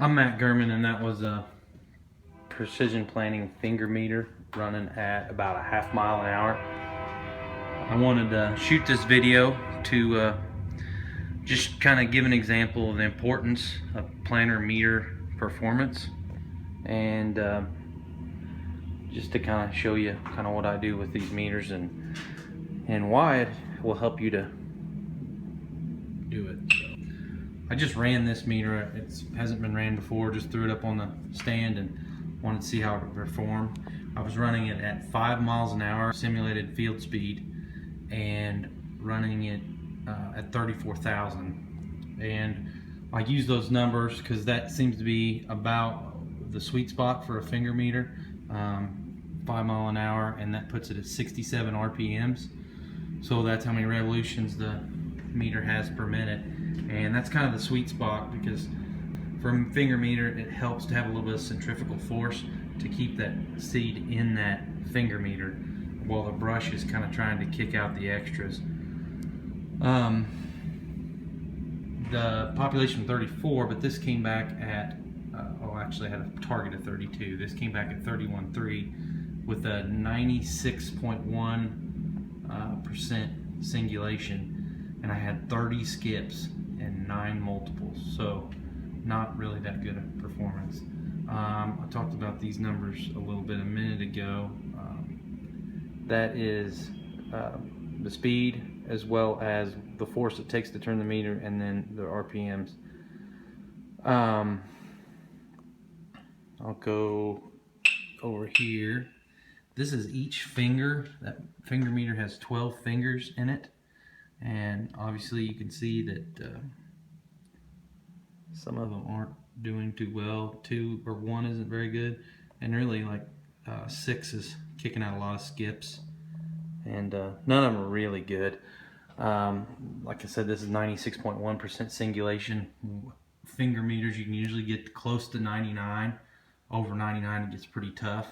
I'm Matt Gurman, and that was a Precision Planting finger meter running at about a ½ mile an hour. I wanted to shoot this video to just kind of give an example of the importance of planter meter performance, and just to kind of show you kind of what I do with these meters and why it will help you to do it. I just ran this meter. It hasn't been ran before. Just threw it up on the stand and wanted to see how it would perform. I was running it at 5 miles an hour simulated field speed and running it at 34,000. And I use those numbers because that seems to be about the sweet spot for a finger meter, 5 mile an hour, and that puts it at 67 RPMs. So that's how many revolutions the meter has per minute. And that's kind of the sweet spot, because from finger meter it helps to have a little bit of centrifugal force to keep that seed in that finger meter while the brush is kind of trying to kick out the extras. The population 34, but this came back at actually I had a target of 32. This came back at 31.3 with a 96.1% singulation, and I had 30 skips and 9 multiples, so not really that good a performance. I talked about these numbers a little bit a minute ago. That is the speed as well as the force it takes to turn the meter, and then the RPMs. I'll go over here. This is each finger. That finger meter has 12 fingers in it. And obviously you can see that some of them aren't doing too well. 2 or 1 isn't very good, and really like 6 is kicking out a lot of skips, and none of them are really good. Like I said, this is 96.1% singulation. Finger meters you can usually get close to 99. Over 99 it gets pretty tough,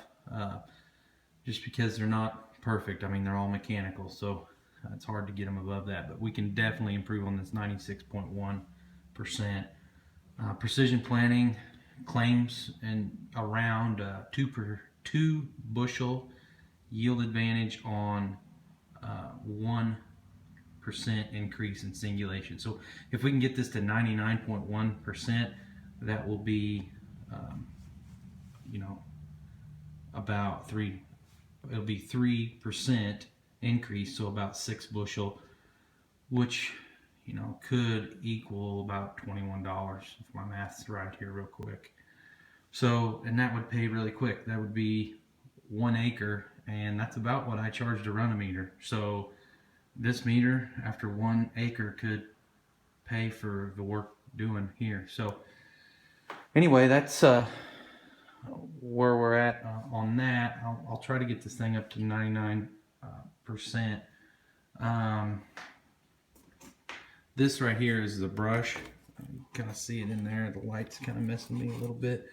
just because they're not perfect. I mean, they're all mechanical, so it's hard to get them above that, but we can definitely improve on this 96.1%. Precision Planting claims around 2 bushel yield advantage on 1% increase in singulation. So if we can get this to 99.1%, that will be about 3. It'll be 3% increase, so about 6 bushel, which could equal about $21 if my math's right here real quick. So, and that would pay really quick. That would be 1 acre, and that's about what I charge to run a meter. So this meter after 1 acre could pay for the work doing here. So anyway, that's where we're at on that. I'll try to get this thing up to 99%. This right here is the brush. You kind of see it in there. The light's kind of messing me a little bit.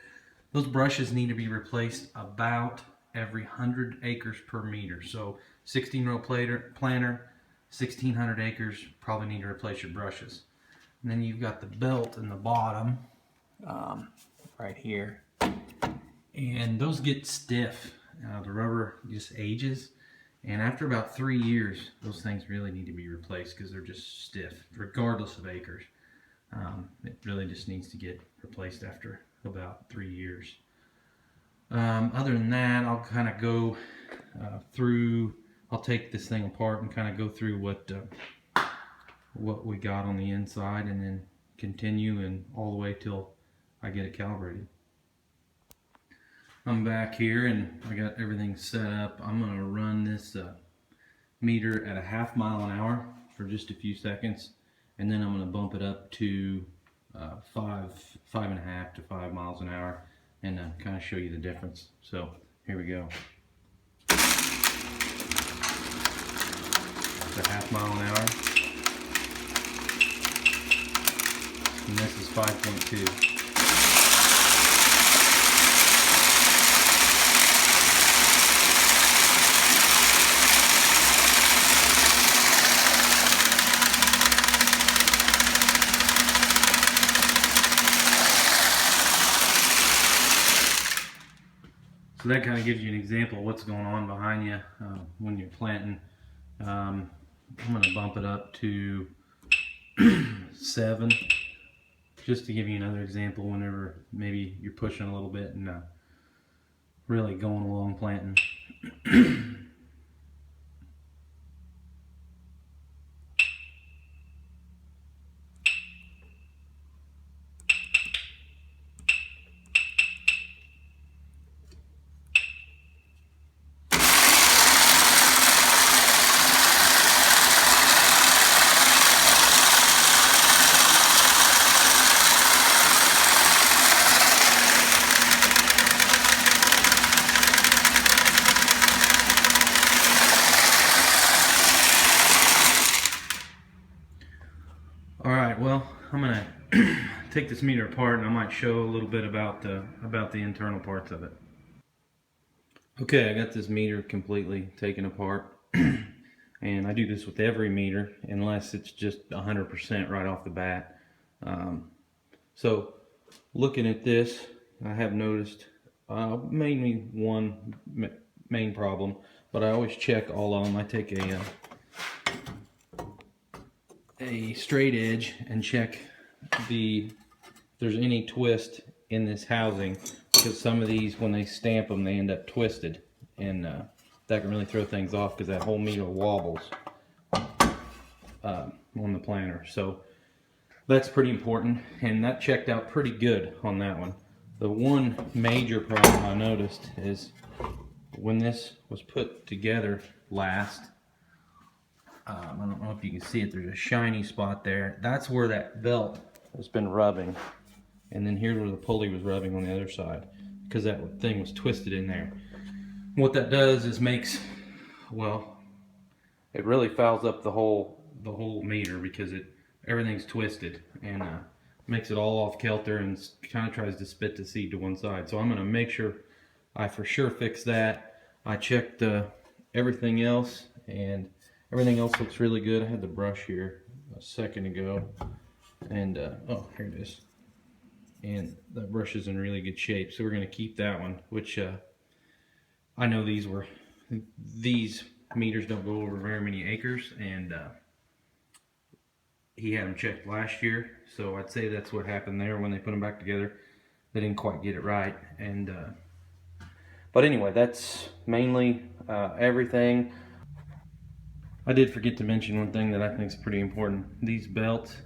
Those brushes need to be replaced about every 100 acres per meter. So 16-row planter, 1,600 acres, probably need to replace your brushes. And then you've got the belt in the bottom, right here. And those get stiff. The rubber just ages. And after about 3 years, those things really need to be replaced because they're just stiff, regardless of acres. It really just needs to get replaced after about 3 years. Other than that, I'll kind of go through. I'll take this thing apart and kind of go through what we got on the inside, and then continue and all the way till I get it calibrated. I'm back here and I got everything set up. I'm going to run this meter at a ½ mile an hour for just a few seconds, and then I'm going to bump it up to 5.5 to 5 miles an hour, and kind of show you the difference. So here we go. It's a ½ mile an hour, and this is 5.2. So that kind of gives you an example of what's going on behind you when you're planting. I'm going to bump it up to 7, just to give you another example whenever maybe you're pushing a little bit and really going along planting. All right, well, I'm gonna take this meter apart and I might show a little bit about the internal parts of it. Okay, I got this meter completely taken apart. And I do this with every meter unless it's just 100% right off the bat. So looking at this, I have noticed mainly one main problem, but I always check all of them. I take a straight edge and check if there's any twist in this housing, because some of these, when they stamp them, they end up twisted, and that can really throw things off because that whole meter wobbles on the planter. So that's pretty important, and that checked out pretty good on that one. The one major problem I noticed is when this was put together last, I don't know if you can see it, there's a shiny spot there. That's where that belt has been rubbing, and then here's where the pulley was rubbing on the other side, because that thing was twisted in there. What that does is well, it really fouls up the whole meter, because everything's twisted, and makes it all off kilter and kind of tries to spit the seed to one side. So I'm going to make sure I for sure fix that. I checked everything else, and everything else looks really good. I had the brush here a second ago, and oh, here it is. And that brush is in really good shape, so we're going to keep that one, which I know these meters don't go over very many acres, and he had them checked last year, so I'd say that's what happened there when they put them back together. They didn't quite get it right, and but anyway, that's mainly everything. I did forget to mention one thing that I think is pretty important. These belts,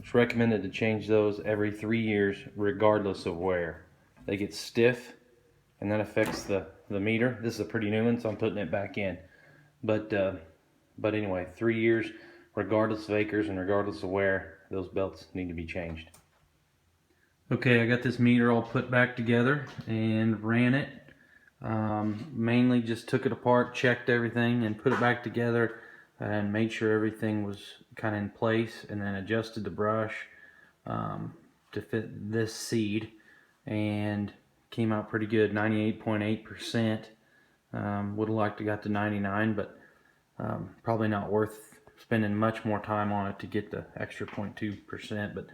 it's recommended to change those every 3 years, regardless of wear. They get stiff, and that affects the meter. This is a pretty new one, so I'm putting it back in. But anyway, 3 years, regardless of acres and regardless of wear, those belts need to be changed. Okay, I got this meter all put back together and ran it. Mainly just took it apart, checked everything, and put it back together, and made sure everything was kind of in place, and then adjusted the brush to fit this seed, and came out pretty good, 98.8%. Would have liked to got to 99, but probably not worth spending much more time on it to get the extra 0.2%. But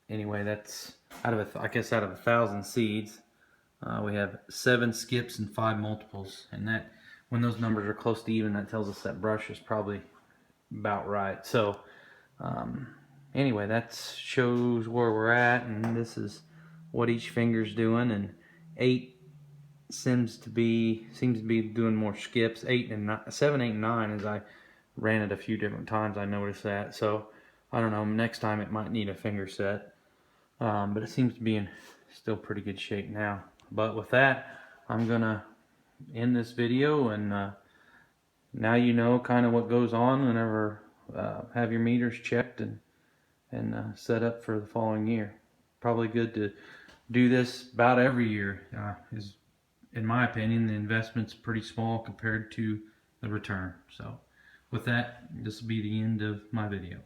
anyway, that's out of I guess out of 1,000 seeds, we have 7 skips and 5 multiples, and that, when those numbers are close to even, that tells us that brush is probably about right. So anyway, that shows where we're at, and this is what each finger's doing. And 8 seems to be doing more skips. 7, 8, and 9, as I ran it a few different times, I noticed that. So I don't know, next time it might need a finger set, but it seems to be in still pretty good shape now. But with that, I'm gonna end this video, and now you know kind of what goes on whenever have your meters checked and set up for the following year. Probably good to do this about every year. Is, in my opinion, the investment's pretty small compared to the return. So with that, this will be the end of my video.